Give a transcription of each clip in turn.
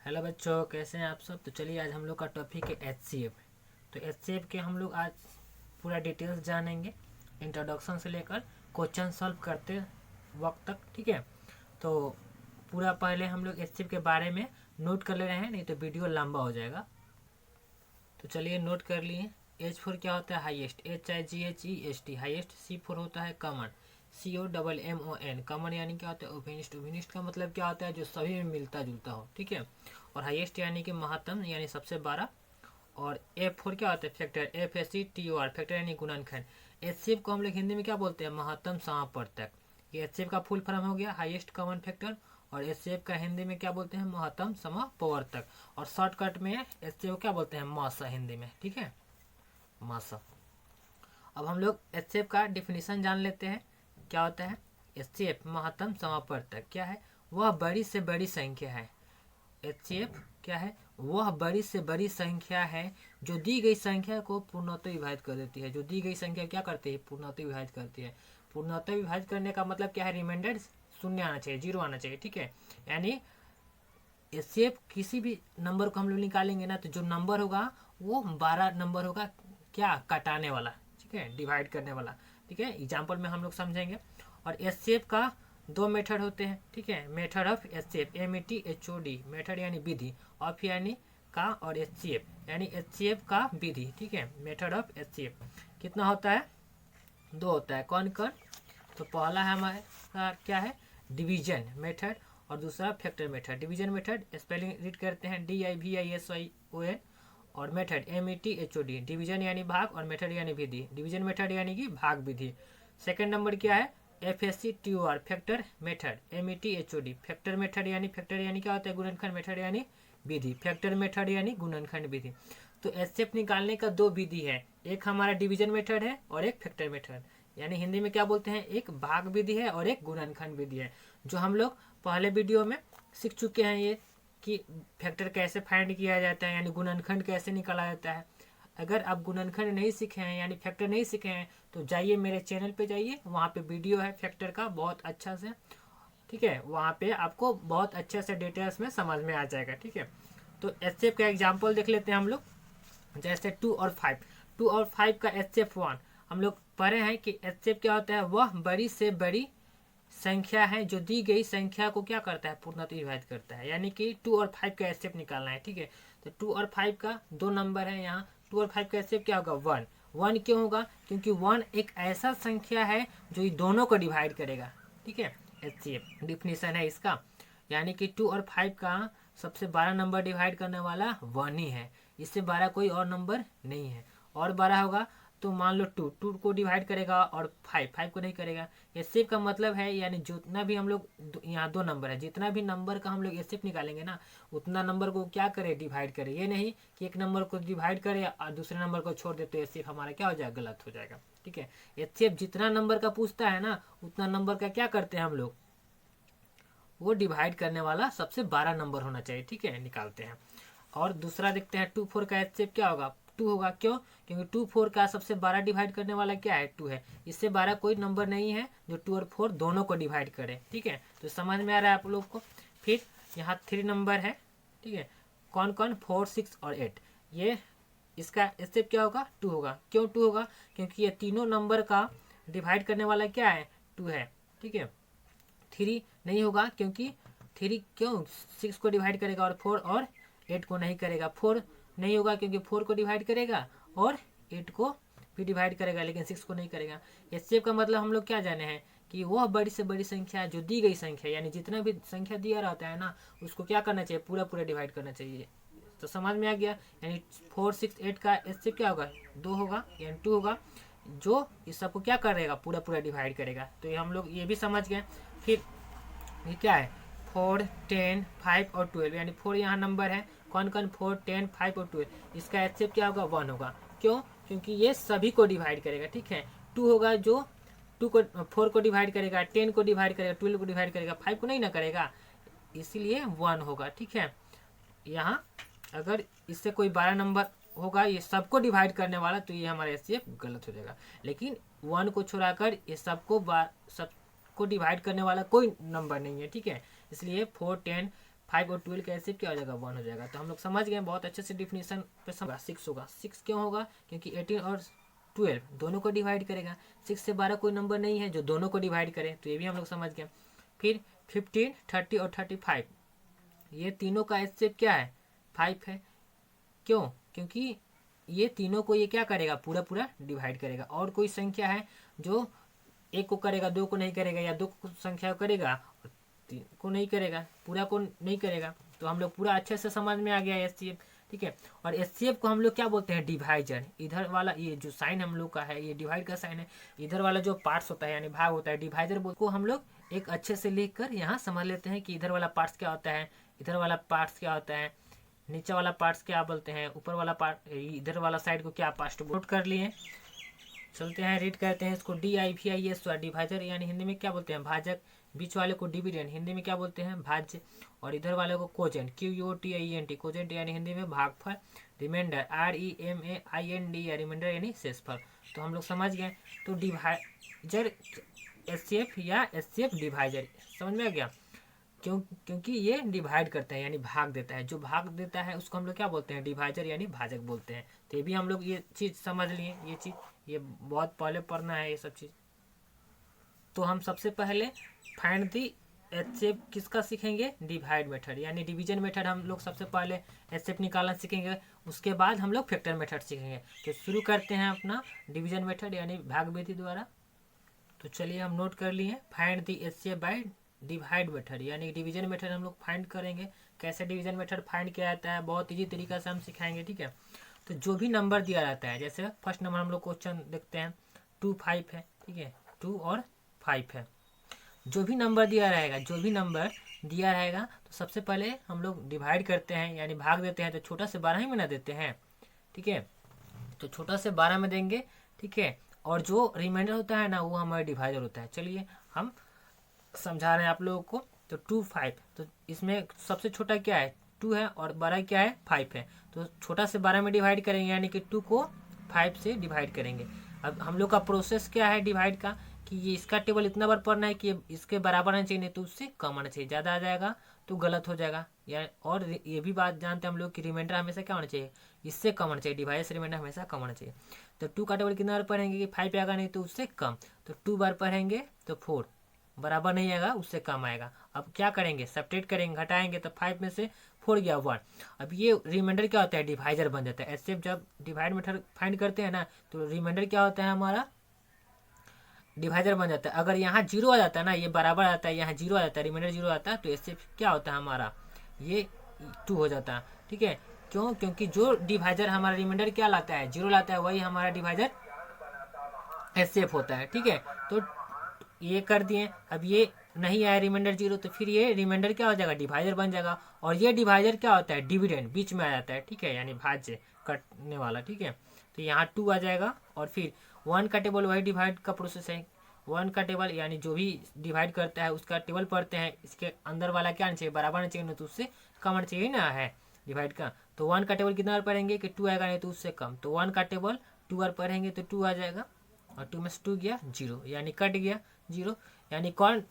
Hello बच्चों, कैसे हैं आप सब। तो चलिए आज हम लोग का टॉपिक है एचसीएफ। तो एचसीएफ के हम लोग आज पूरा डिटेल्स जानेंगे, इंट्रोडक्शन से लेकर क्वेश्चन सॉल्व करते वक्त तक। ठीक है, तो पूरा पहले हम लोग एचसीएफ के बारे में नोट कर ले रहे हैं, नहीं तो वीडियो लंबा हो जाएगा। तो चलिए नोट कर लिए। H4 क्या होता है? Highest, HIGHEST highest. C4 होता है कॉमन, COMMON कॉमन यानी क्या होता है? ओवेनिस्ट। ओवेनिस्ट का मतलब क्या होता है? जो सभी में मिलता जुलता हो। ठीक है, और हाईएस्ट यानी कि महत्तम यानी सबसे बड़ा। और F4 क्या होता है? फैक्टर, FACTOR फैक्टर यानी गुणनखंड। एचसीएफ को हम लोग हिंदी में क्या बोलते हैं? महत्तम समापवर्तक। ये एचसीएफ का फुल फॉर्म हो गया, हाईएस्ट कॉमन फैक्टर। और एचसीएफ का हिंदी में क्या बोलते हैं? महत्तम समापवर्तक। और शॉर्टकट में एचसीएफ क्या बोलते हैं? मासा हिंदी में। ठीक है, मासा। अब हम लोग एचसीएफ का डिफिनीशन जान लेते हैं। क्या होता है एचसीएफ? महत्तम समापवर्तक क्या है? वह बड़ी से बड़ी संख्या है। एचसीएफ क्या है? वह बड़ी से बड़ी संख्या है जो दी गई संख्या को पूर्णतः विभाजित कर देती है। जो दी गई संख्या क्या करती है? पूर्णतः विभाजित करती है। पूर्णतः विभाजित करने का मतलब क्या है? रिमाइंडर शून्य आना चाहिए, जीरो आना चाहिए। ठीक है, यानी एचसीएफ किसी भी नंबर को हम लोग निकालेंगे ना, तो जो नंबर होगा वो 12 नंबर होगा। क्या? काटाने वाला। ठीक है, डिवाइड करने वाला। ठीक है, एग्जाम्पल में हम लोग समझेंगे। और एचसीएफ का दो मेथड होते हैं। ठीक है, method of HCF, METHOD method यानी विधि, ऑफ यानी का, और एचसीएफ यानी एचसीएफ का विधि। ठीक है, मेथड ऑफ एचसीएफ कितना होता है? दो होता है। कौन कौन? तो पहला है हमारा क्या है? डिवीजन मेथड, और दूसरा factor method. Division method spelling read करते हैं DIVISION, और मेथड METHOD डिवीजन यानी भाग, और मेथड यानी विधि। डिवीजन मेथड यानी कि भाग विधि। सेकंड नंबर क्या है? FACTOR factor method, METHOD factor method यानी फैक्टर यानी क्या होता है? गुणनखंड। मेथड यानी विधि। फैक्टर मेथड यानी गुणनखंड विधि। तो एचसीएफ निकालने का दो विधि है, एक हमारा डिवीजन मेथड है और एक फैक्टर मेथड। यानी हिंदी में क्या बोलते हैं? एक भाग विधि है और एक गुणनखंड विधि है, जो हम लोग पहले वीडियो में सीख चुके हैं। ये कि फैक्टर कैसे फाइंड किया जाता है, यानी गुणनखंड कैसे निकाला जाता है। अगर आप गुणनखंड नहीं सीखे हैं यानी फैक्टर नहीं सीखे हैं, तो जाइए मेरे चैनल पे जाइए, वहाँ पे वीडियो है फैक्टर का बहुत अच्छा से। ठीक है, वहाँ पे आपको बहुत अच्छे से डिटेल्स में समझ में आ जाएगा। ठीक है, तो एचसीएफ का एग्जाम्पल देख लेते हैं हम लोग। जैसे 2 और 5, 2 और 5 का HCF1 हम लोग पढ़े हैं कि HCF क्या होता है? वह बड़ी से बड़ी संख्या है जो दी गई संख्या को क्या करता है? पूर्णतः विभाजित करता है। यानी कि 2 और 5 का HCF निकालना है। ठीक है, तो 2 और 5 का दो नंबर है यहाँ। 2 और 5 का HCF क्या होगा? 1। 1 क्यों होगा? क्योंकि 1 एक ऐसा संख्या है जो ये दोनों को डिवाइड करेगा। ठीक है, HCF डिफिनीशन है इसका। यानी कि 2 और 5 का सबसे बड़ा नंबर डिवाइड करने वाला 1 ही है, इससे बड़ा कोई और नंबर नहीं है। और बड़ा होगा तो मान लो 2 को डिवाइड करेगा और 5 को नहीं करेगा। एचसीएफ का मतलब है, यानी जितना भी हम लोग यहाँ दो नंबर है, जितना भी नंबर का हम लोग एचसीएफ निकालेंगे ना, उतना नंबर को क्या करे? डिवाइड करे। ये नहीं कि एक नंबर को डिवाइड करे और दूसरे नंबर को छोड़ दे, तो एचसीएफ हमारा क्या हो जाएगा? गलत हो जाएगा। ठीक है, एचसीएफ जितना नंबर का पूछता है ना, उतना नंबर का क्या करते हैं हम लोग? वो डिवाइड करने वाला सबसे बड़ा नंबर होना चाहिए। ठीक है, निकालते हैं। और दूसरा देखते हैं 2 4 का HCF क्या होगा? 2 होगा। क्यों? क्योंकि 2 4 का सबसे बड़ा डिवाइड करने वाला क्या है? 2 है। इससे बड़ा कोई नंबर नहीं है जो 2 और 4 दोनों को डिवाइड करे। ठीक है, तो समझ में आ रहा है आप लोग को। फिर यहाँ 3 नंबर है। ठीक है, कौन कौन? 4 6 और 8। ये इसका HCF क्या होगा? 2 होगा। क्यों 2 होगा? क्योंकि ये तीनों नंबर का डिवाइड करने वाला क्या है? 2 है। ठीक है, 3 नहीं होगा, क्योंकि 3 क्यों? 6 को डिवाइड करेगा और 4 और 8 को नहीं करेगा। 4 नहीं होगा क्योंकि 4 को डिवाइड करेगा और 8 को भी डिवाइड करेगा, लेकिन 6 को नहीं करेगा। एचसीएफ का मतलब हम लोग क्या जाने हैं कि वह बड़ी से बड़ी संख्या जो दी गई संख्या, यानी जितना भी संख्या दिया रहता है ना, उसको क्या करना चाहिए? पूरा पूरा डिवाइड करना चाहिए। तो समझ में आ गया। यानी 4 6 8 का एचसीएफ क्या होगा? 2 होगा, यानी 2 होगा, जो इस सबको क्या करेगा? पूरा पूरा डिवाइड करेगा। तो ये हम लोग ये भी समझ गए। फिर ये क्या है? 4 10 5 और 12, यानी 4 यहाँ नंबर है। कौन कौन? 4 10 5 और 12। इसका एचसीएफ क्या होगा? 1 होगा। क्यों? क्योंकि ये सभी को डिवाइड करेगा। ठीक है, 2 होगा जो 4 को डिवाइड करेगा, 10 को डिवाइड करेगा, 12 को डिवाइड करेगा, 5 को नहीं ना करेगा, इसीलिए 1 होगा। ठीक है, यहाँ अगर इससे कोई 12 नंबर होगा ये सबको डिवाइड करने वाला, तो ये हमारा एचसीएफ गलत हो जाएगा। लेकिन 1 को छोड़ाकर ये सबको डिवाइड करने वाला कोई नंबर नहीं है। ठीक है, इसलिए 4 10 5 और 12 का एचसीएफ क्या हो जाएगा 1 हो जाएगा। तो हम लोग समझ गए, बहुत अच्छे से डिफिनीशन पे समझा। 6 होगा, 6 क्यों होगा, क्योंकि 18 और 12 दोनों को डिवाइड करेगा। 6 से 12 कोई नंबर नहीं है जो दोनों को डिवाइड करे, तो ये भी हम लोग समझ गए। फिर 15, 30 और 35 ये तीनों का एचसीएफ क्या है 5 है। क्यों, क्योंकि ये तीनों को ये क्या करेगा पूरा पूरा डिवाइड करेगा। और कोई संख्या है जो एक को करेगा, दो को नहीं करेगा, या दो संख्या को करेगा और तीन को नहीं करेगा, पूरा को नहीं करेगा। तो हम लोग पूरा अच्छे से समझ में आ गया एचसीएफ, ठीक है। और एचसीएफ को हम लोग क्या बोलते हैं डिवाइजर। इधर वाला ये जो साइन हम लोग का है ये डिवाइड का साइन है, इधर वाला जो पार्ट्स होता है यानी भाग होता है डिवाइजर को हम लोग एक अच्छे से लिख कर यहाँ समझ लेते हैं कि इधर वाला पार्ट्स क्या होता है, इधर वाला पार्ट्स क्या होता है, नीचे वाला पार्ट्स क्या बोलते हैं, ऊपर वाला पार्ट इधर वाला साइड को क्या पार्ट नोट कर लिए। चलते हैं रीड करते हैं इसको। DIVIS डिवाइजर यानी हिंदी में क्या बोलते हैं भाजक, बीच वाले को डिविडेंड हिंदी में क्या बोलते हैं भाज्य, और इधर वाले को कोजेंट QUOTIENT कोजेंट यानी हिंदी में भागफल, रिमाइंडर REMAIND या रिमाइंडर यानी शेषफल। तो हम लोग समझ गए। तो डिवाइजर एचसीएफ या एचसीएफ डिवाइजर समझ में आ गया। क्योंकि ये डिवाइड करता है यानी भाग देता है, जो भाग देता है उसको हम लोग क्या बोलते हैं डिवाइजर यानी भाजक बोलते हैं। तो ये भी हम लोग ये चीज़ समझ लिए, ये चीज़ ये बहुत पहले पढ़ना है ये सब चीज़। तो हम सबसे पहले फाइंड दी एचसीएफ किसका सीखेंगे डिवाइड मेथड यानी डिवीजन मेथड हम लोग सबसे पहले एचसीएफ निकालना सीखेंगे, उसके बाद हम लोग फैक्टर मेथड सीखेंगे। तो शुरू करते हैं अपना डिवीजन मेथड यानी भाग विधि द्वारा। तो चलिए हम नोट कर लिए find the HCF by divide method यानी डिवीजन मेथड हम लोग फाइंड करेंगे। कैसे डिवीजन मेथड फाइंड किया जाता है बहुत इजी तरीका से हम सिखाएंगे, ठीक है। तो जो भी नंबर दिया जाता है, जैसे फर्स्ट नंबर हम लोग क्वेश्चन देखते हैं 2, 5 है, ठीक है 2 और 5 है। जो भी नंबर दिया रहेगा, जो भी नंबर दिया रहेगा तो सबसे पहले हम लोग डिवाइड करते हैं यानी भाग देते हैं। तो छोटा से 12 ही में ना देते हैं, ठीक है। तो छोटा से 12 में देंगे, ठीक है। और जो रिमाइंडर होता है ना वो हमारा डिवाइजर होता है। चलिए हम समझा रहे हैं आप लोगों को। तो 2, 5 तो इसमें सबसे छोटा क्या है 2 है और बड़ा क्या है 5 है। तो छोटा से 12 में डिवाइड करेंगे यानी कि 2 को 5 से डिवाइड करेंगे। अब हम लोग का प्रोसेस क्या है डिवाइड का कि ये इसका टेबल इतना बार पढ़ना है कि इसके बराबर आना चाहिए, नहीं तो उससे कम आना चाहिए। ज़्यादा आ जाएगा तो गलत हो जाएगा। या और ये भी बात जानते हैं हम लोग कि रिमाइंडर हमेशा क्या होना चाहिए इससे कम होना चाहिए, डिवाइड से रिमाइंडर हमेशा कम होना चाहिए। तो 2 का टेबल कितना बार पढ़ेंगे कि 5 आएगा, नहीं तो उससे कम। तो 2 बार पढ़ेंगे तो 4 बराबर नहीं आएगा, उससे कम आएगा। अब क्या करेंगे सब्ट्रैक्ट करेंगे, घटाएंगे। तो 5 में से 4 गया 1। अब ये रिमाइंडर क्या होता है डिवाइजर बन जाता है। ऐसे जब डिवाइड मेथड फाइंड करते हैं ना तो रिमाइंडर क्या होता है हमारा डिवाइजर बन जाता है। अगर यहाँ 0 आ जाता है ना, ये बराबर आता है, यहाँ 0 आ जाता है, रिमाइंडर 0 आता है, तो इससे क्या होता है हमारा ये 2 हो जाता है, ठीक है। क्यों, क्योंकि जो डिवाइजर हमारा रिमाइंडर क्या लाता है 0 लाता है, वही हमारा डिवाइजर एचसीएफ होता है, ठीक है। तो ये कर दिए। अब ये नहीं आया रिमाइंडर 0 तो फिर ये रिमाइंडर क्या हो जाएगा डिवाइजर बन जाएगा। और ये डिवाइजर क्या होता है डिविडेंड बीच में आ जाता है, ठीक है, यानी भाज्य कटने वाला, ठीक है। तो यहाँ 2 आ जाएगा। और फिर 1 का टेबल वही डिवाइड का प्रोसेस है। 1 का टेबल यानी जो भी डिवाइड करता है उसका टेबल पढ़ते हैं, इसके अंदर वाला क्या आना चाहिए बराबर आना चाहिए, नहीं तो उससे कम आना चाहिए ना है डिवाइड का। तो 1 का टेबल कितना बार पढ़ेंगे कि 2 आएगा, नहीं तो उससे कम। तो 1 का टेबल 2 बार पढ़ेंगे तो 2 आ जाएगा। और 2 में से 2 गया 0 यानी कट गया 0। यानी कौन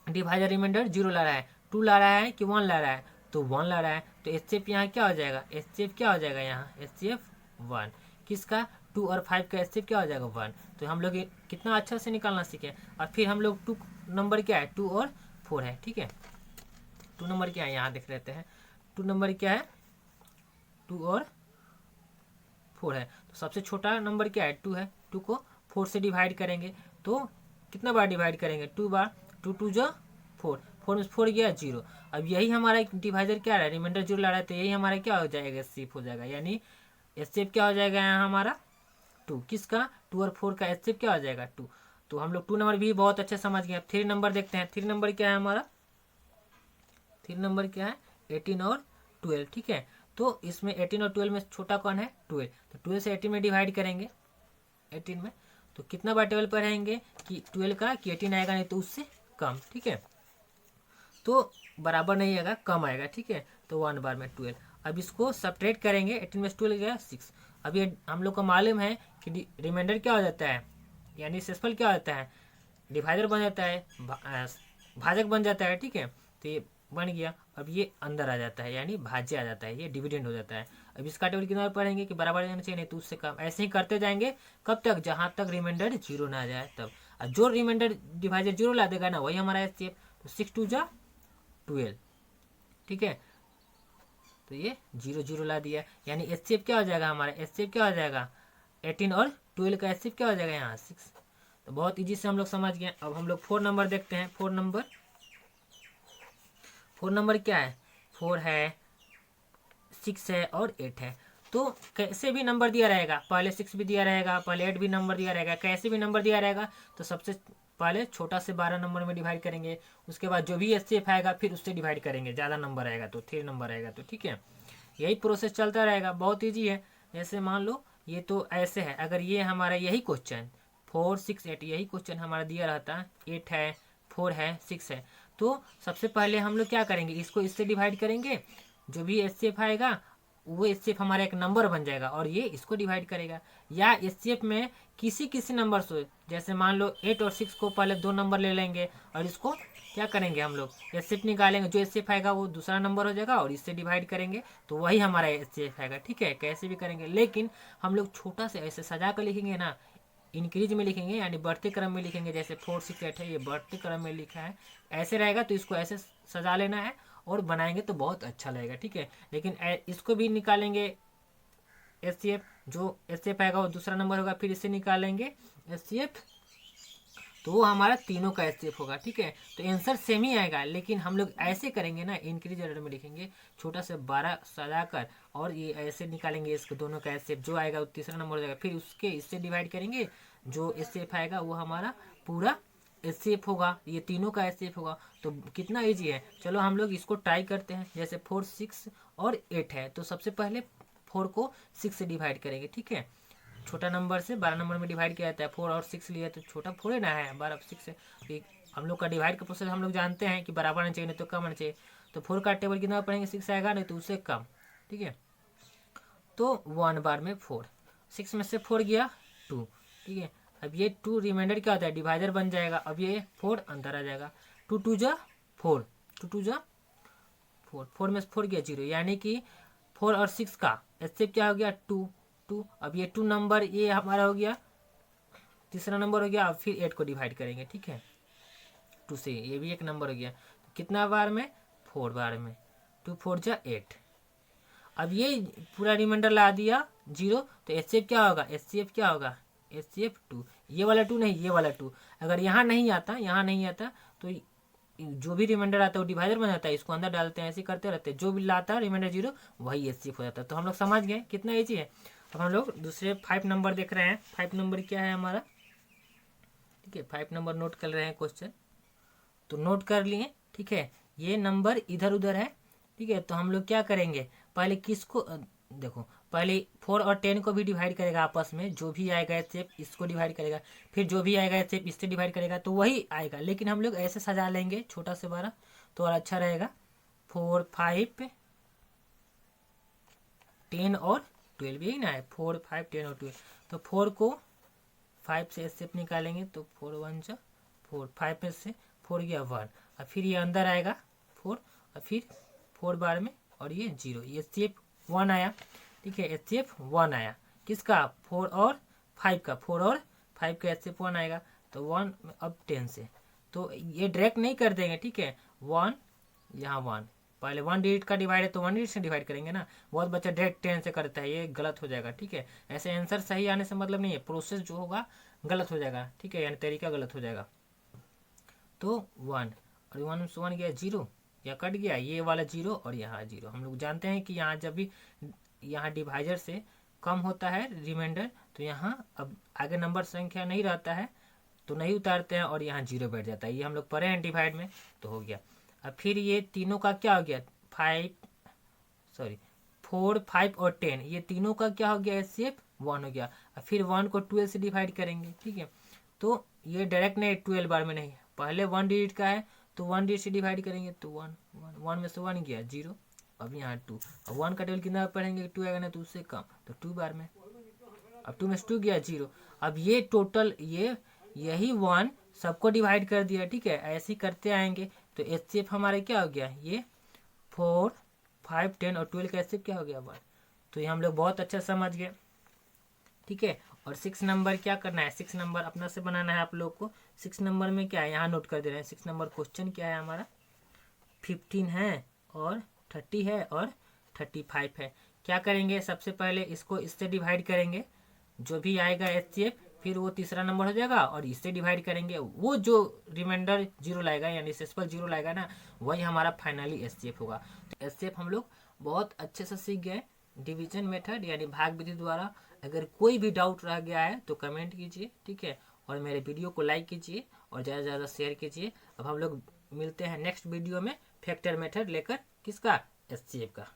डिवाइजर रिमाइंडर 0 ला रहा है, 2 ला रहा है कि 1 ला रहा है, तो 1 ला रहा है। तो एचसीएफ यहाँ क्या हो जाएगा एचसीएफ क्या हो जाएगा यहाँ एचसीएफ 1 किसका 2 और 5 का एचसीएफ क्या हो जाएगा 1। तो हम लोग कितना अच्छा से निकालना सीखे। और फिर हम लोग 2 नंबर क्या है 2 और 4 है, ठीक है। 2 नंबर क्या है यहाँ देख लेते हैं। 2 नंबर क्या है 2 और 4 है। तो सबसे छोटा नंबर क्या है 2 है। 2 को 4 से डिवाइड करेंगे तो कितना बार डिवाइड करेंगे 2 बार। 2 2 जो 4, 4 में 4 गया 0। अब यही हमारा डिवाइजर क्या है रिमाइंडर 0 ला रहा है, तो यही हमारा क्या हो जाएगा एचसीएफ हो जाएगा। यानी एचसीएफ क्या हो जाएगा यहाँ हमारा 2 किसका 2 और 4 का एचसीएफ क्या हो जाएगा 2। तो हम लोग 2 नंबर भी बहुत अच्छे समझ गए। 3 नंबर देखते हैं। 3 नंबर क्या है हमारा 3 नंबर क्या है 18 और 12, ठीक है। तो इसमें 18 और 12 में छोटा कौन है 12। तो 12 से 18 में डिवाइड करेंगे 18 में। तो कितना बार टेबल पढ़ेंगे कि 12 का कि 18 आएगा, नहीं तो उससे कम, ठीक है। तो बराबर नहीं आएगा कम आएगा, ठीक है। तो 1 बार में 12। अब इसको सब्ट्रैक्ट करेंगे 18 में से 12 गया 6। अब ये हम लोग को मालूम है कि रिमाइंडर क्या हो जाता है यानी शेषफल क्या होता है डिवाइजर बन जाता है भाजक बन जाता है, ठीक है। तो ये बन गया। अब ये अंदर आ जाता है, यानी भाज्य आ जाता है, ये डिविडेंड हो जाता है। अब इसका टेबल कितना पढ़ेंगे कि बराबर जाना चाहिए, नहीं तो उससे कम। ऐसे ही करते जाएंगे कब तक, जहाँ तक रिमाइंडर जीरो ना आ जाए तब। और जो रिमाइंडर डिवाइजर जीरो ला देगा ना, वही हमारा एचसीएफ। तो 6 2 जा 12, ठीक है। तो ये 0 0 ला दिया, यानी एचसीएफ क्या हो जाएगा हमारा, एचसीएफ क्या हो जाएगा 18 और 12 का एचसीएफ क्या हो जाएगा यहाँ 6। तो बहुत इजी से हम लोग समझ गए। अब हम लोग 4 नंबर देखते हैं। 4 नंबर क्या है, 4 है, 6 है और 8 है। तो कैसे भी नंबर दिया रहेगा, पहले 6 भी दिया रहेगा, पहले 8 भी नंबर दिया रहेगा, कैसे भी नंबर दिया रहेगा तो सबसे पहले छोटा से 12 नंबर में डिवाइड करेंगे। उसके बाद जो भी एचसीएफ आएगा फिर उससे डिवाइड करेंगे, ज़्यादा नंबर आएगा तो 3 नंबर आएगा तो, ठीक है। यही प्रोसेस चलता रहेगा, बहुत ईजी है। जैसे मान लो ये तो ऐसे है, अगर ये हमारा यही क्वेश्चन 4 6 8 यही क्वेश्चन हमारा दिया रहता है, 8 है, 4 है, 6 है, तो सबसे पहले हम लोग क्या करेंगे, इसको इससे डिवाइड करेंगे। जो भी एचसीएफ आएगा वो एचसीएफ हमारा एक नंबर बन जाएगा और ये इसको डिवाइड करेगा। या एचसीएफ में किसी नंबर से, जैसे मान लो 8 और 6 को पहले 2 नंबर ले लेंगे और इसको क्या करेंगे हम लोग एचसीएफ निकालेंगे। जो एचसीएफ आएगा वो दूसरा नंबर हो जाएगा और इससे डिवाइड करेंगे तो वही हमारा एचसीएफ आएगा, ठीक है। कैसे भी करेंगे, लेकिन हम लोग छोटा से ऐसे सजा कर लिखेंगे ना, इंक्रीज में लिखेंगे, यानी बढ़ते क्रम में लिखेंगे। जैसे 4 6 8 है, ये बढ़ते क्रम में लिखा है, ऐसे रहेगा तो इसको ऐसे सजा लेना है और बनाएंगे तो बहुत अच्छा लगेगा, ठीक है। लेकिन इसको भी निकालेंगे एचसीएफ, जो एचसीएफ आएगा वो दूसरा नंबर होगा, फिर इससे निकालेंगे एचसीएफ, तो वो हमारा तीनों का एचसीएफ होगा, ठीक है। तो आंसर सेम ही आएगा, लेकिन हम लोग ऐसे करेंगे ना, इंक्रीज ऑर्डर में लिखेंगे छोटा से 12 सजा कर, और ये ऐसे निकालेंगे इसको दोनों का एचसीएफ, जो आएगा वो तीसरा नंबर हो जाएगा, फिर उसके इससे डिवाइड करेंगे, जो एचसीएफ आएगा वो हमारा पूरा एचसीएफ होगा, ये तीनों का एचसीएफ होगा। तो कितना इजी है, चलो हम लोग इसको ट्राई करते हैं। जैसे 4 6 और 8 है, तो सबसे पहले 4 को 6 से डिवाइड करेंगे, ठीक है। छोटा नंबर से 12 नंबर में डिवाइड किया जाता है, 4 और 6 लिया तो छोटा 4 ना है, 12 6 से। हम लोग का डिवाइड का प्रोसेस हम लोग जानते हैं कि बराबर आना चाहिए, नहीं तो कम आना चाहिए। तो 4 का टेबल कितना पढ़ेंगे, 6 आएगा, नहीं तो उससे कम, ठीक है। तो 1 बार में 4, 6 में से 4 गया 2, ठीक है। अब ये 2 रिमाइंडर क्या होता है, डिवाइडर बन जाएगा। अब ये 4 अंदर आ जाएगा, 2 2 जा 4, 2 2 जा 4, 4 में से 4 गया 0, यानी कि 4 और 6 का एचसीएफ क्या हो गया 2 2। अब ये 2 नंबर ये हमारा हो गया तीसरा नंबर हो गया। अब फिर 8 को डिवाइड करेंगे, ठीक है, 2 से, ये भी एक नंबर हो गया। कितना बार में, 4 बार में, 2 4 जा 8। अब ये पूरा रिमाइंडर ला दिया 0, तो एचसीएफ क्या होगा, एचसीएफ क्या होगा, एचसीएफ 2। ये वाला 2 नहीं, ये वाला 2 अगर यहाँ नहीं आता, यहाँ नहीं आता तो जो भी रिमाइंडर आता है वो डिवाइडर बन जाता है, इसको अंदर डालते हैं, ऐसे करते रहते हैं, जो भी लाता है रिमाइंडर 0 वही एचसीएफ हो जाता है। तो हम लोग समझ गए कितना ईजी है। अब हम लोग दूसरे 5 नंबर देख रहे हैं। 5 नंबर क्या है हमारा, ठीक है, 5 नंबर नोट कर रहे हैं क्वेश्चन, तो नोट कर लिए, ठीक है। ये नंबर इधर उधर है, ठीक है। तो हम लोग क्या करेंगे, पहले किसको देखो, पहले 4 और 10 को भी डिवाइड करेगा आपस में, जो भी आएगा एचसीएफ इसको डिवाइड करेगा, फिर जो भी आएगा एचसीएफ इससे डिवाइड करेगा, तो वही आएगा। लेकिन हम लोग ऐसे सजा लेंगे छोटा से 12 तो और अच्छा रहेगा। 4 5 10 और 12 यही ना है, 4 5 10 और 12। तो 4 को 5 से एचसीएफ निकालेंगे तो 4 1 जा 4, 5 में से 4 गया 1, और फिर ये अंदर आएगा 4, और फिर 4 बार में, और ये 0, ये एचसीएफ 1 आया, ठीक है। एचसीएफ 1 आया किसका, 4 और 5 का, 4 और 5 का एचसीएफ 1 आएगा। तो 1 अब 10 से, तो ये डायरेक्ट नहीं कर देंगे, ठीक है। 1 यहाँ 1, पहले 1 डिजिट का डिवाइड है तो 1 डिजिट से डिवाइड करेंगे ना, बहुत बच्चा डायरेक्ट 10 से करता है, ये गलत हो जाएगा, ठीक है। ऐसे आंसर सही आने से मतलब नहीं है, प्रोसेस जो होगा गलत हो जाएगा, ठीक है, यानी तरीका गलत हो जाएगा। तो 1 और 1 में से 1 गया 0, या कट गया, ये वाला 0 और यहाँ 0। हम लोग जानते हैं कि यहाँ जब भी यहाँ डिवाइजर से कम होता है रिमाइंडर, तो यहाँ अब आगे नंबर संख्या नहीं रहता है तो नहीं उतारते हैं और यहाँ 0 बैठ जाता है। ये हम लोग पढ़े हैं डिवाइड में, तो हो गया। अब फिर ये तीनों का क्या हो गया, 4 5 और 10, ये तीनों का क्या हो गया, एचसीएफ 1 हो गया। अब फिर 1 को 12 से डिवाइड करेंगे, ठीक है। तो ये डायरेक्ट नहीं 12 बार में नहीं, पहले 1 डिजिट का है तो 1 डिजिट से डिवाइड करेंगे, तो 1 में से 1 गया 0, अब यहाँ 2, अब 1 का टेबल कितना पढ़ेंगे, 2 आएगा ना तो उससे कम, तो 2 बार में, अब 2 में से 2 गया 0। अब ये टोटल यही 1 सबको डिवाइड कर दिया, ठीक है। ऐसे ही करते आएंगे, तो HCF हमारे क्या हो गया, ये 4, 5, 10 और 12 का HCF क्या हो गया 1। तो ये हम लोग बहुत अच्छा समझ गए, ठीक है। और 6 नंबर क्या करना है, 6 नंबर अपना से बनाना है आप लोग को। 6 नंबर में क्या है, यहाँ नोट कर दे रहे हैं। 6 नंबर क्वेश्चन क्या है हमारा, 15 है और 30 है और 35 है। क्या करेंगे, सबसे पहले इसको इससे डिवाइड करेंगे, जो भी आएगा HCF, फिर वो तीसरा नंबर हो जाएगा और इससे डिवाइड करेंगे, वो जो रिमाइंडर जीरो लाएगा यानी सेसफल जीरो लाएगा ना, वही हमारा फाइनली HCF होगा। तो HCF हम लोग बहुत अच्छे से सीख गए डिवीजन मेथड यानी भाग विधि द्वारा। अगर कोई भी डाउट रह गया है तो कमेंट कीजिए, ठीक है। और मेरे वीडियो को लाइक कीजिए और ज़्यादा से ज़्यादा शेयर कीजिए। अब हम लोग मिलते हैं नेक्स्ट वीडियो में फैक्टर मेथड लेकर, किसका, HCF का।